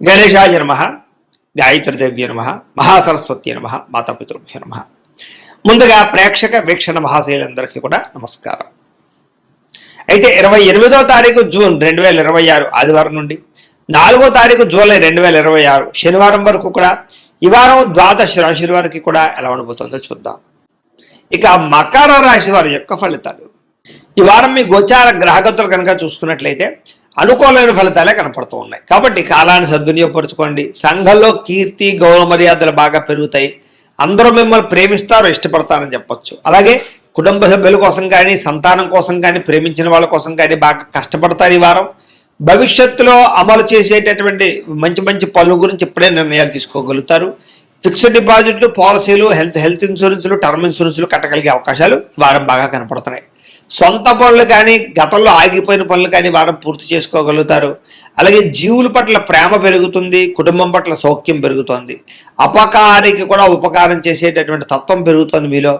గణేశాయ నమః, గాయత్రీదేవ్య నమః, మహాసరస్వతి నమః, మాతాపితృభ్యో నమః. ముందుగా ప్రేక్షక వీక్షణ మహాశైలందరికీ కూడా నమస్కారం. అయితే 28వ తారీఖు జూన్ 2026 ఆదివారం నుండి 4వ తారీఖు జూలై 2026 శనివారం వరకు కూడా ఈ వారం ద్వాదశ రాశుల వారికి కూడా ఎలా ఉండబోతుందో చూద్దాం. ఇక మకర రాశి వారి యొక్క ఫలితాలు. ఈ వారం మీ గోచార గ్రహగతులు కనుక చూసుకున్నట్లయితే అనుకూలమైన ఫలితాలే కనపడుతూ ఉన్నాయి. కాబట్టి కాలాన్ని సద్వినియోగపరచుకోండి. సంఘంలో కీర్తి గౌరవ మర్యాదలు బాగా పెరుగుతాయి. అందరూ మిమ్మల్ని ప్రేమిస్తారు, ఇష్టపడతారని చెప్పొచ్చు. అలాగే కుటుంబ సభ్యుల కోసం కానీ సంతానం కోసం కానీ ప్రేమించిన వాళ్ళ కోసం కానీ బాగా కష్టపడతారు ఈ వారం. భవిష్యత్తులో అమలు చేసేటటువంటి మంచి మంచి పనుల గురించి ఇప్పుడే నిర్ణయాలు తీసుకోగలుగుతారు. ఫిక్స్డ్ డిపాజిట్లు, పాలసీలు, హెల్త్ ఇన్సూరెన్స్లు, టర్మ్ ఇన్సూరెన్స్లు కట్టగలిగే అవకాశాలు ఈ వారం బాగా కనపడుతున్నాయి. సొంత పనులు కానీ గతంలో ఆగిపోయిన పనులు కానీ వారం పూర్తి చేసుకోగలుగుతారు. అలాగే జీవుల పట్ల ప్రేమ పెరుగుతుంది, కుటుంబం పట్ల సౌఖ్యం పెరుగుతుంది. అపకారికి కూడా ఉపకారం చేసేటటువంటి తత్వం పెరుగుతుంది మీలో.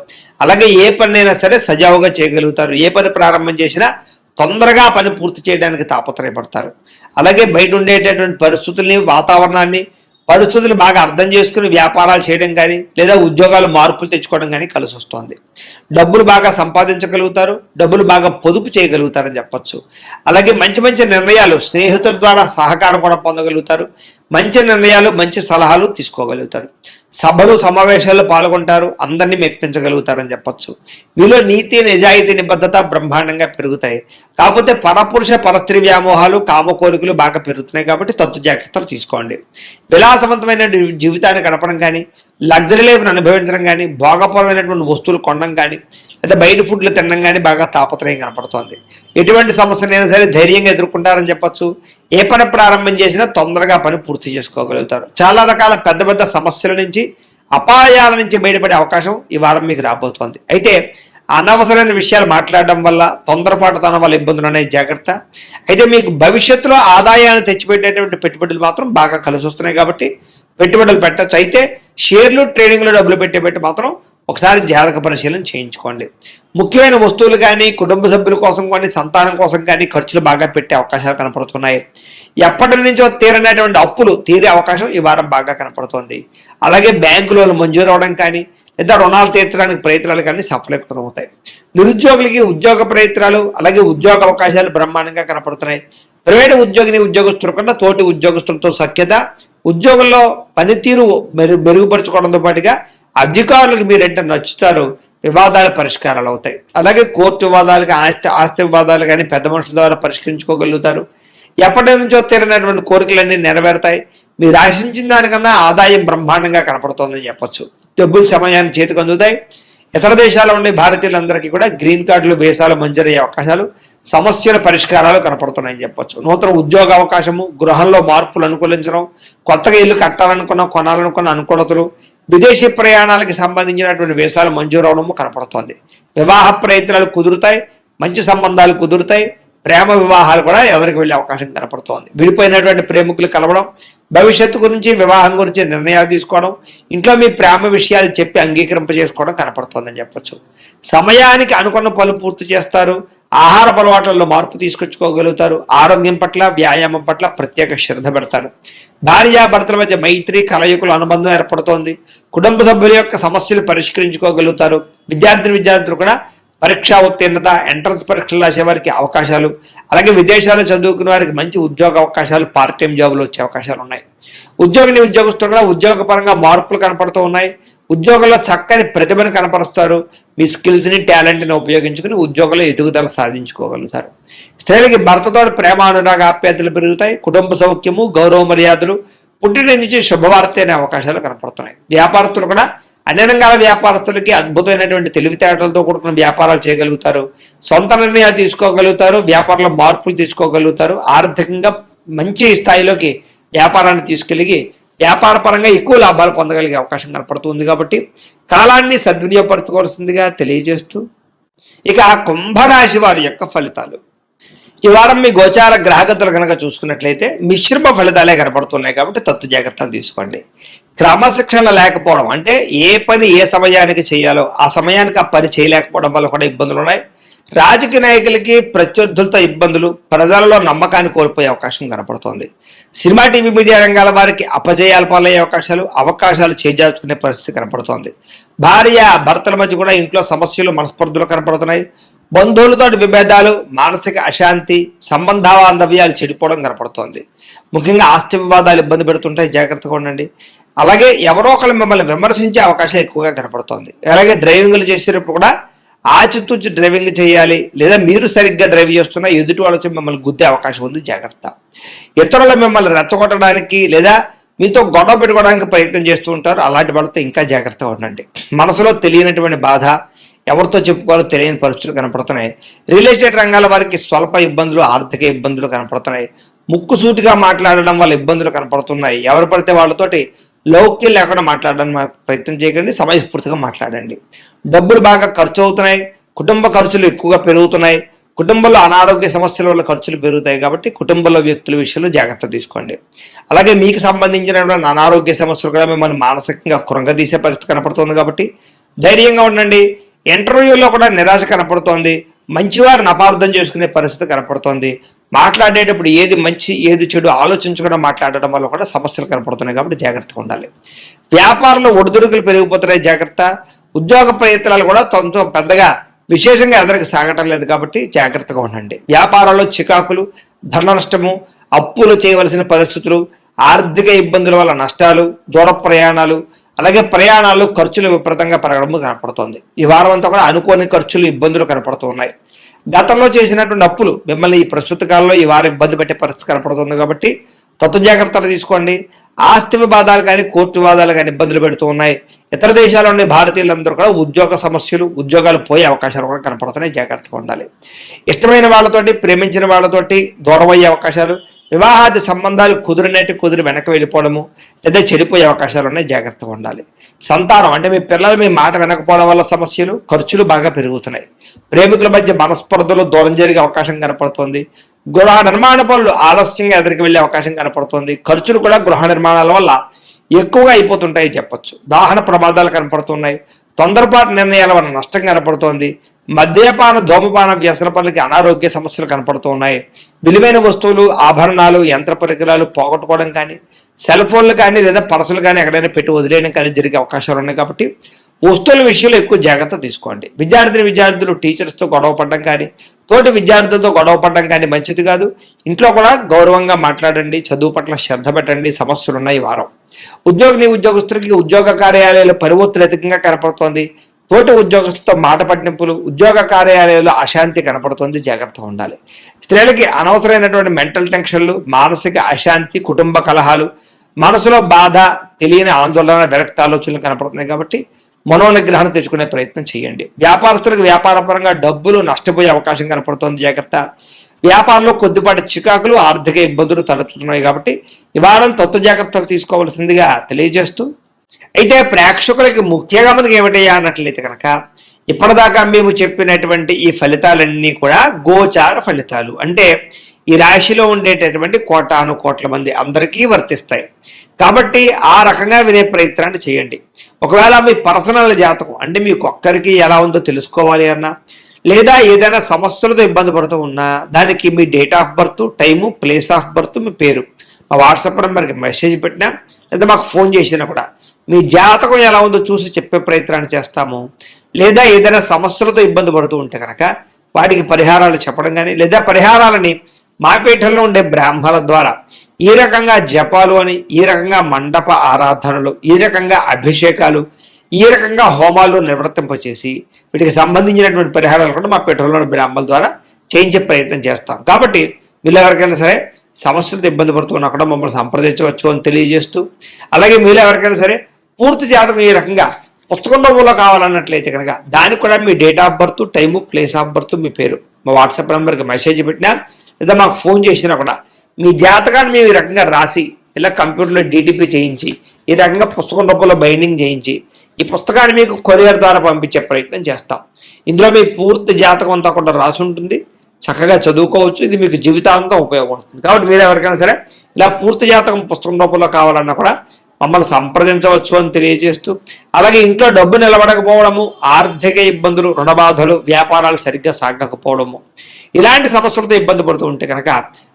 అలాగే ఏ పనైనా సరే సజావుగా చేయగలుగుతారు. ఏ పని ప్రారంభం చేసినా తొందరగా పని పూర్తి చేయడానికి తాపత్రయపడతారు. అలాగే బయట ఉండేటటువంటి పరిస్థితుల్ని, వాతావరణాన్ని, పరిస్థితులు బాగా అర్థం చేసుకుని వ్యాపారాలు చేయడం కానీ లేదా ఉద్యోగాలు మార్పులు తెచ్చుకోవడం కానీ కలిసి వస్తుంది. డబ్బులు బాగా సంపాదించగలుగుతారు, డబ్బులు బాగా పొదుపు చేయగలుగుతారని చెప్పచ్చు. అలాగే మంచి మంచి నిర్ణయాలు, స్నేహితుల ద్వారా సహకారం కూడా పొందగలుగుతారు. మంచి నిర్ణయాలు, మంచి సలహాలు తీసుకోగలుగుతారు. సభలు సమావేశాల్లో పాల్గొంటారు, అందరినీ మెప్పించగలుగుతారని చెప్పచ్చు. మీలో నీతి, నిజాయితీ, నిబద్ధత బ్రహ్మాండంగా పెరుగుతాయి. కాకపోతే పరపురుష పరస్త్రీ వ్యామోహాలు, కామ కోరికలు బాగా పెరుగుతున్నాయి. కాబట్టి తత్తు జాగ్రత్తలు తీసుకోండి. విలాసవంతమైన జీవితాన్ని గడపడం కానీ, లగ్జరీ లైఫ్ను అనుభవించడం కానీ, భోగపరమైనటువంటి వస్తువులు కొనడం కానీ లేదా బయట ఫుడ్లు తినడం కానీ బాగా తాపత్రయం కనపడుతోంది. ఎటువంటి సమస్యలైనా సరే ధైర్యంగా ఎదుర్కొంటారని చెప్పచ్చు. ఏ పని ప్రారంభం చేసినా తొందరగా పని పూర్తి చేసుకోగలుగుతారు. చాలా రకాల పెద్ద పెద్ద సమస్యల నుంచి, అపాయాల నుంచి బయటపడే అవకాశం ఈ వారం మీకు రాబోతోంది. అయితే అనవసరమైన విషయాలు మాట్లాడడం వల్ల, తొందరపాటుతనం వల్ల ఇబ్బందులు అనేవి జాగ్రత్త. అయితే మీకు భవిష్యత్తులో ఆదాయాన్ని తెచ్చిపెట్టేటువంటి పెట్టుబడులు మాత్రం బాగా కలిసి వస్తున్నాయి. కాబట్టి పెట్టుబడులు పెట్టచ్చు. అయితే షేర్లు, ట్రేడింగ్లో డబ్బులు పెట్టేబట్టి మాత్రం ఒకసారి జాతక పరిశీలన చేయించుకోండి. ముఖ్యమైన వస్తువులు కానీ, కుటుంబ సభ్యుల కోసం కానీ, సంతానం కోసం కానీ ఖర్చులు బాగా పెట్టే అవకాశాలు కనపడుతున్నాయి. ఎప్పటి నుంచో తీరనటువంటి అప్పులు తీరే అవకాశం ఈ వారం బాగా కనపడుతోంది. అలాగే బ్యాంకు లోన్లు మంజూరు అవడం కానీ లేదా రుణాలు తీర్చడానికి ప్రయత్నాలు కానీ సఫలీకృతమవుతాయి. నిరుద్యోగులకి ఉద్యోగ ప్రయత్నాలు, అలాగే ఉద్యోగ అవకాశాలు బ్రహ్మాండంగా కనపడుతున్నాయి. ప్రైవేటు ఉద్యోగుల కన్నా తోటి ఉద్యోగస్తులతో సఖ్యత, ఉద్యోగంలో పనితీరు మెరుగుపరుచుకోవడంతో పాటుగా అధికారులకు మీరంటే నచ్చుతారు. వివాదాల పరిష్కారాలు అవుతాయి. అలాగే కోర్టు వివాదాలు, ఆస్తి వివాదాలు కానీ పెద్ద మనుషుల ద్వారా పరిష్కరించుకోగలుగుతారు. ఎప్పటి నుంచో తీరినటువంటి కోరికలన్నీ నెరవేరుతాయి. మీరు ఆశించిన దానికన్నా ఆదాయం బ్రహ్మాండంగా కనపడుతోందని చెప్పొచ్చు. డబ్బులు సమయాన్ని చేతికి అందుతాయి. ఇతర దేశాల్లో ఉండే భారతీయులందరికీ కూడా గ్రీన్ కార్డులు, వీసాలు మంజూరయ్యే అవకాశాలు, సమస్యల పరిష్కారాలు కనపడుతున్నాయని చెప్పొచ్చు. నూతన ఉద్యోగ అవకాశము, గృహంలో మార్పులు అనుకూలించడం, కొత్తగా ఇల్లు కట్టాలనుకున్న, కొనాలనుకున్న అనుకూలతలు, విదేశీ ప్రయాణాలకు సంబంధించినటువంటి వీసాలు మంజూరు అవడము కనపడుతోంది. వివాహ ప్రయత్నాలు కుదురుతాయి, మంచి సంబంధాలు కుదురుతాయి. ప్రేమ వివాహాలు కూడా ఎవరికి వెళ్ళే అవకాశం కనపడుతోంది. విడిపోయినటువంటి ప్రేమికులు కలవడం, భవిష్యత్తు గురించి, వివాహం గురించి నిర్ణయాలు తీసుకోవడం, ఇంట్లో మీ ప్రేమ విషయాలు చెప్పి అంగీకరింపజేసుకోవడం కనపడుతోందని చెప్పచ్చు. సమయానికి అనుకున్న పనులు పూర్తి చేస్తారు. ఆహార అలవాట్లలో మార్పు తీసుకొచ్చుకోగలుగుతారు. ఆరోగ్యం పట్ల, వ్యాయామం పట్ల ప్రత్యేక శ్రద్ధ పెడతారు. భార్యాభర్తల మధ్య మైత్రి, కలయికల అనుబంధం ఏర్పడుతోంది. కుటుంబ సభ్యుల యొక్క సమస్యలు పరిష్కరించుకోగలుగుతారు. విద్యార్థులు కూడా పరీక్షా ఉత్తీర్ణత, ఎంట్రన్స్ పరీక్షలు రాసే వారికి అవకాశాలు, అలాగే విదేశాల్లో చదువుకునే వారికి మంచి ఉద్యోగ అవకాశాలు, పార్ట్ టైం జాబులు వచ్చే అవకాశాలు ఉన్నాయి. ఉద్యోగస్తులు కూడా ఉద్యోగపరంగా మార్పులు కనపడుతూ ఉన్నాయి. ఉద్యోగంలో చక్కని ప్రతిభను కనపరుస్తారు. మీ స్కిల్స్ని, టాలెంట్ని ఉపయోగించుకుని ఉద్యోగంలో ఎదుగుదల సాధించుకోగలుగుతారు. స్త్రీలకి భర్తతో ప్రేమ, అనురాగ, ఆప్యాయతలు పెరుగుతాయి. కుటుంబ సౌఖ్యము, గౌరవ మర్యాదలు, పుట్టిన నుంచి శుభవార్త అనే అవకాశాలు కనపడుతున్నాయి. వ్యాపారస్తులు కూడా అన్ని రంగాల వ్యాపారస్తులకి అద్భుతమైనటువంటి తెలివితేటలతో కూడుకున్న వ్యాపారాలు చేయగలుగుతారు. సొంత నిర్ణయాలు తీసుకోగలుగుతారు. వ్యాపారంలో మార్పులు తీసుకోగలుగుతారు. ఆర్థికంగా మంచి స్థాయిలోకి వ్యాపారాన్ని తీసుకెళ్ళి వ్యాపార పరంగా ఎక్కువ లాభాలు పొందగలిగే అవకాశం కనపడుతుంది. కాబట్టి కాలాన్ని సద్వినియోగపరచుకోవాల్సిందిగా తెలియజేస్తూ ఇక కుంభరాశి వారి యొక్క ఫలితాలు. ఈ వారం మీ గోచార గ్రహగతులు కనుక చూసుకున్నట్లయితే మిశ్రమ ఫలితాలే కనపడుతున్నాయి. కాబట్టి తత్తు జాగ్రత్తలు తీసుకోండి. క్రమశిక్షణ లేకపోవడం, అంటే ఏ పని ఏ సమయానికి చేయాలో ఆ సమయానికి ఆ పని చేయలేకపోవడం వల్ల కూడా ఇబ్బందులు ఉన్నాయి. రాజకీయ నాయకులకి ప్రత్యర్థులతో ఇబ్బందులు, ప్రజలలో నమ్మకాన్ని కోల్పోయే అవకాశం కనపడుతోంది. సినిమా, టీవీ, మీడియా రంగాల వారికి అపజయాలు పాలయ్యే అవకాశాలు చేజార్చుకునే పరిస్థితి కనపడుతోంది. భార్య భర్తల మధ్య కూడా ఇంట్లో సమస్యలు, మనస్పర్ధలు కనపడుతున్నాయి. బంధువులతో విభేదాలు, మానసిక అశాంతి, సంబంధ బాంధవ్యాలు చెడిపోవడం కనపడుతోంది. ముఖ్యంగా ఆస్తి వివాదాలు ఇబ్బంది పెడుతుంటాయి, జాగ్రత్తగా ఉండండి. అలాగే ఎవరో ఒకరు మిమ్మల్ని విమర్శించే అవకాశం ఎక్కువగా కనపడుతోంది. అలాగే డ్రైవింగ్లు చేసేటప్పుడు కూడా ఆచితూచి డ్రైవింగ్ చేయాలి, లేదా మీరు సరిగ్గా డ్రైవ్ చేస్తున్నా ఎదుటి వాళ్ళ మిమ్మల్ని గుద్దే అవకాశం ఉంది, జాగ్రత్త. ఇతరులు మిమ్మల్ని రెచ్చగొట్టడానికి లేదా మీతో గొడవ పెట్టుకోవడానికి ప్రయత్నం చేస్తూ ఉంటారు, అలాంటి వాళ్ళతో ఇంకా జాగ్రత్తగా ఉండండి. మనసులో తెలియనటువంటి బాధ, ఎవరితో చెప్పుకోవాలో తెలియని పరిస్థితులు కనపడుతున్నాయి. రియల్ ఎస్టేట్ రంగాల వారికి స్వల్ప ఇబ్బందులు, ఆర్థిక ఇబ్బందులు కనపడుతున్నాయి. ముక్కుసూటిగా మాట్లాడడం వల్ల ఇబ్బందులు కనపడుతున్నాయి. ఎవరు పడితే వాళ్ళతోటి లౌక్యం లేకుండా మాట్లాడడానికి ప్రయత్నం చేయకండి, సమయస్ఫూర్తిగా మాట్లాడండి. డబ్బులు బాగా ఖర్చు అవుతున్నాయి, కుటుంబ ఖర్చులు ఎక్కువగా పెరుగుతున్నాయి. కుటుంబంలో అనారోగ్య సమస్యల వల్ల ఖర్చులు పెరుగుతాయి కాబట్టి కుటుంబంలో వ్యక్తుల విషయంలో జాగ్రత్త తీసుకోండి. అలాగే మీకు సంబంధించినటువంటి అనారోగ్య సమస్యలు కూడా మిమ్మల్ని మానసికంగా కృంగదీసే పరిస్థితి కనపడుతుంది కాబట్టి ధైర్యంగా ఉండండి. ఇంటర్వ్యూలో కూడా నిరాశ కనపడుతోంది. మంచివారిని అపార్థం చేసుకునే పరిస్థితి కనపడుతోంది. మాట్లాడేటప్పుడు ఏది మంచి ఏది చెడు ఆలోచించకుండా మాట్లాడడం వల్ల కూడా సమస్యలు కనపడుతున్నాయి కాబట్టి జాగ్రత్తగా ఉండాలి. వ్యాపారంలో ఒడిదుడుకులు పెరిగిపోతున్నాయి, జాగ్రత్త. ఉద్యోగ ప్రయత్నాలు కూడా తమతో పెద్దగా విశేషంగా ఎదరికి సాగటం లేదు కాబట్టి జాగ్రత్తగా ఉండండి. వ్యాపారాల్లో చికాకులు, ధన నష్టము, అప్పులు చేయవలసిన పరిస్థితులు, ఆర్థిక ఇబ్బందుల వల్ల నష్టాలు, దూర ప్రయాణాలు, అలాగే ప్రయాణాలు ఖర్చులు విపరీతంగా పెరగడం కనపడుతోంది. ఈ వారం అంతా కూడా అనుకోని ఖర్చులు, ఇబ్బందులు కనపడుతూ ఉన్నాయి. గతంలో చేసినటువంటి అప్పులు మిమ్మల్ని ఈ ప్రస్తుత కాలంలో ఈ వారం ఇబ్బంది పెట్టే పరిస్థితి కనపడుతుంది కాబట్టి జాగ్రత్తలు తీసుకోండి. ఆస్తి వివాదాలు కానీ, కోర్టు వివాదాలు కానీ ఇబ్బందులు పెడుతూ ఉన్నాయి. ఇతర దేశాల నుండి భారతీయులందరూ కూడా ఉద్యోగ సమస్యలు, ఉద్యోగాలు పోయే అవకాశాలు కూడా కనపడుతున్నాయి, జాగ్రత్తగా ఉండాలి. ఇష్టమైన వాళ్ళతోటి, ప్రేమించిన వాళ్ళతోటి దూరం అయ్యే అవకాశాలు, వివాహాది సంబంధాలు కుదిరి వెనక్కి వెళ్ళిపోవడము లేదా చెడిపోయే అవకాశాలు ఉన్నాయి, జాగ్రత్తగా ఉండాలి. సంతానం అంటే మీ పిల్లలు మీ మాట వినకపోవడం వల్ల సమస్యలు, ఖర్చులు బాగా పెరుగుతున్నాయి. ప్రేమికుల మధ్య మనస్పర్ధలు దూరం జరిగే అవకాశం కనపడుతుంది. గృహ నిర్మాణ పనులు ఆలస్యంగా ఎదురికి వెళ్ళే అవకాశం కనపడుతుంది. ఖర్చులు కూడా గృహ నిర్మాణాల వల్ల ఎక్కువగా అయిపోతుంటాయి చెప్పొచ్చు. వాహన ప్రమాదాలు కనపడుతున్నాయి. తొందరపాటు నిర్ణయాల వల్ల నష్టం కనపడుతోంది. మద్యపాన, ధూమపాన వ్యసన పనులకి అనారోగ్య సమస్యలు కనపడుతూ ఉన్నాయి. విలువైన వస్తువులు, ఆభరణాలు, యంత్ర పరికరాలు పోగొట్టుకోవడం కానీ, సెల్ ఫోన్లు కానీ లేదా పర్సులు కానీ ఎక్కడైనా పెట్టి వదిలేయడం కానీ జరిగే అవకాశాలు ఉన్నాయి కాబట్టి వస్తువుల విషయంలో ఎక్కువ జాగ్రత్త తీసుకోండి. విద్యార్థులు టీచర్స్తో గొడవ పడడం కానీ, తోటి విద్యార్థులతో గొడవ పడడం కానీ మంచిది కాదు. ఇంట్లో కూడా గౌరవంగా మాట్లాడండి, చదువు పట్ల శ్రద్ధ పెట్టండి. సమస్యలు ఉన్నాయి ఈ వారం. ఉద్యోగస్తులకి ఉద్యోగ కార్యాలయాలు పరివర్తన అధికంగా కనపడుతోంది. తోటి ఉద్యోగస్తులతో మాట పట్టింపులు, ఉద్యోగ కార్యాలయాల్లో అశాంతి కనపడుతోంది, జాగ్రత్తగా ఉండాలి. స్త్రీలకి అనవసరమైనటువంటి మెంటల్ టెన్షన్లు, మానసిక అశాంతి, కుటుంబ కలహాలు, మనసులో బాధ, తెలియని ఆందోళన, విరక్త ఆలోచనలు కనపడుతున్నాయి కాబట్టి మనోనిగ్రహాన్ని తెచ్చుకునే ప్రయత్నం చేయండి. వ్యాపారస్తులకు వ్యాపారపరంగా డబ్బులు నష్టపోయే అవకాశం కనపడుతోంది, జాగ్రత్త. వ్యాపారంలో కొద్దిపాటి చికాకులు, ఆర్థిక ఇబ్బందులు తలెత్తుతున్నాయి కాబట్టి ఈ వారం జాగ్రత్తలు తీసుకోవాల్సిందిగా తెలియజేస్తూ, అయితే ప్రేక్షకులకి ముఖ్యంగా మనకి ఏమిటయ్యా అన్నట్లయితే కనుక ఇప్పటిదాకా మేము చెప్పినటువంటి ఈ ఫలితాలన్నీ కూడా గోచార ఫలితాలు, అంటే ఈ రాశిలో ఉండేటటువంటి కోటాను కోట్ల మంది అందరికీ వర్తిస్తాయి కాబట్టి ఆ రకంగా వినే ప్రయత్నాన్ని చేయండి. ఒకవేళ మీ పర్సనల్ జాతకం అంటే మీకు ఒక్కరికి ఎలా ఉందో తెలుసుకోవాలి అన్నా, లేదా ఏదైనా సమస్యలతో ఇబ్బంది పడుతూ ఉన్నా దానికి మీ date of birth, time, place of birth, మీ పేరు మా వాట్సాప్ నెంబర్కి మెసేజ్ పెట్టినా లేదా మాకు ఫోన్ చేసినా కూడా మీ జాతకం ఎలా ఉందో చూసి చెప్పే ప్రయత్నాన్ని చేస్తాము. లేదా ఏదైనా సమస్యలతో ఇబ్బంది పడుతూ ఉంటే కనుక వాటికి పరిహారాలు చెప్పడం కానీ, లేదా పరిహారాలని మా పీఠంలో ఉండే బ్రాహ్మణుల ద్వారా ఈ రకంగా జపాలు అని, ఈ రకంగా మండప ఆరాధనలు, ఈ రకంగా అభిషేకాలు, ఈ రకంగా హోమాలు నిర్వర్తింపచేసి వీటికి సంబంధించినటువంటి పరిహారాలు కూడా మా పీఠంలోని బ్రాహ్మణుల ద్వారా చేయించే ప్రయత్నం చేస్తాం. కాబట్టి మీరు ఎవరికైనా సరే సమస్యలతో ఇబ్బంది పడుతున్నా కూడా మమ్మల్ని సంప్రదించవచ్చు అని తెలియజేస్తూ, అలాగే మీరు ఎవరికైనా సరే పూర్తి జాతకం ఈ రకంగా పుస్తకం రూపంలో కావాలన్నట్లయితే కనుక దానికి కూడా మీ date of birth, time, place of birth, మీ పేరు మా వాట్సాప్ నెంబర్కి మెసేజ్ పెట్టినా లేదా మాకు ఫోన్ చేసినా కూడా మీ జాతకాన్ని మేము ఈ రకంగా రాసి ఇలా కంప్యూటర్లో DTP చేయించి ఈ రకంగా పుస్తకం రూపంలో బైండింగ్ చేయించి ఈ పుస్తకాన్ని మీకు కొరియర్ ద్వారా పంపించే ప్రయత్నం చేస్తాం. ఇందులో మీ పూర్తి జాతకం అంతా కూడా రాసి ఉంటుంది, చక్కగా చదువుకోవచ్చు. ఇది మీకు జీవితాంతం ఉపయోగపడుతుంది. కాబట్టి మీరు ఎవరికైనా సరే ఇలా పూర్తి జాతకం పుస్తకం రూపంలో కావాలన్నా కూడా మమ్మల్ని సంప్రదించవచ్చు అని తెలియజేస్తూ, అలాగే ఇంట్లో డబ్బు నిలబడకపోవడము, ఆర్థిక ఇబ్బందులు, రుణబాధలు, వ్యాపారాలు సరిగ్గా సాగకపోవడము, ఇలాంటి సమస్యలతో ఇబ్బంది పడుతూ ఉంటే కనుక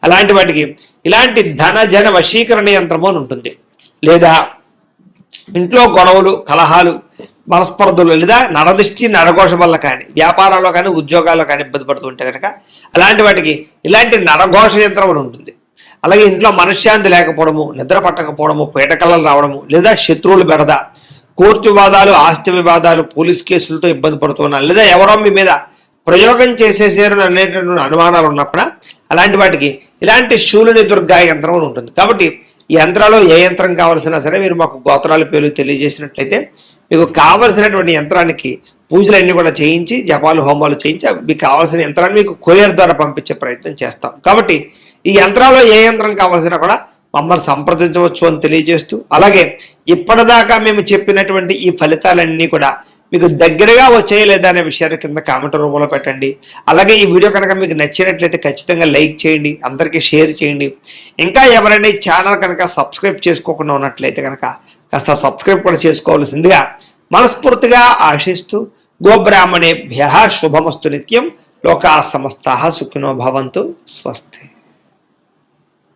అలాంటి వాటికి ఇలాంటి ధన జన వశీకరణ యంత్రము అని ఉంటుంది. లేదా ఇంట్లో గొడవలు, కలహాలు, మనస్పర్ధలు, లేదా నరదృష్టి నరఘోష వల్ల కానీ, వ్యాపారాల్లో కానీ, ఉద్యోగాల్లో కానీ ఇబ్బంది పడుతూ ఉంటే కనుక అలాంటి వాటికి ఇలాంటి నరఘోష యంత్రం అని ఉంటుంది. అలాగే ఇంట్లో మనశ్శాంతి లేకపోవడము, నిద్ర పట్టకపోవడము, పీడకలలు రావడము, లేదా శత్రువులు బెడద, కోర్టు వాదాలు, ఆస్తి వివాదాలు, పోలీస్ కేసులతో ఇబ్బంది పడుతున్నారు, లేదా ఎవరో మీ మీద ప్రయోగం చేసేసారు అనేటువంటి అనుమానాలు ఉన్నప్పుడు అలాంటి వాటికి ఇలాంటి శూలిని దుర్గా యంత్రం అని ఉంటుంది. కాబట్టి ఈ యంత్రాలు ఏ యంత్రం కావాల్సినా సరే మీరు మాకు గోత్రాల పేర్లు తెలియజేసినట్లయితే మీకు కావలసినటువంటి యంత్రానికి పూజలన్నీ కూడా చేయించి, జపాలు, హోమాలు చేయించి మీకు కావాల్సిన యంత్రాన్ని మీకు కొరియర్ ద్వారా పంపించే ప్రయత్నం చేస్తాం. కాబట్టి ఈ యంత్రాల్లో ఏ యంత్రం కావాల్సినా కూడా మమ్మల్ని సంప్రదించవచ్చు అని తెలియజేస్తూ, అలాగే ఇప్పటిదాకా మేము చెప్పినటువంటి ఈ ఫలితాలన్నీ కూడా మీకు దగ్గరగా వచ్చాయి లేదా అనే విషయాన్ని కింద కామెంట్ రూపంలో పెట్టండి. అలాగే ఈ వీడియో కనుక మీకు నచ్చినట్లయితే ఖచ్చితంగా లైక్ చేయండి, అందరికీ షేర్ చేయండి. ఇంకా ఎవరైనా ఈ ఛానల్ కనుక సబ్స్క్రైబ్ చేసుకోకుండా ఉన్నట్లయితే కనుక కాస్త సబ్స్క్రైబ్ కూడా చేసుకోవాల్సిందిగా మనస్ఫూర్తిగా ఆశిస్తూ, గోబ్రాహ్మణేభ్యః శుభమస్తు నిత్యం, లోకా సమస్తాః సుఖినో భవంతు, స్వస్తి.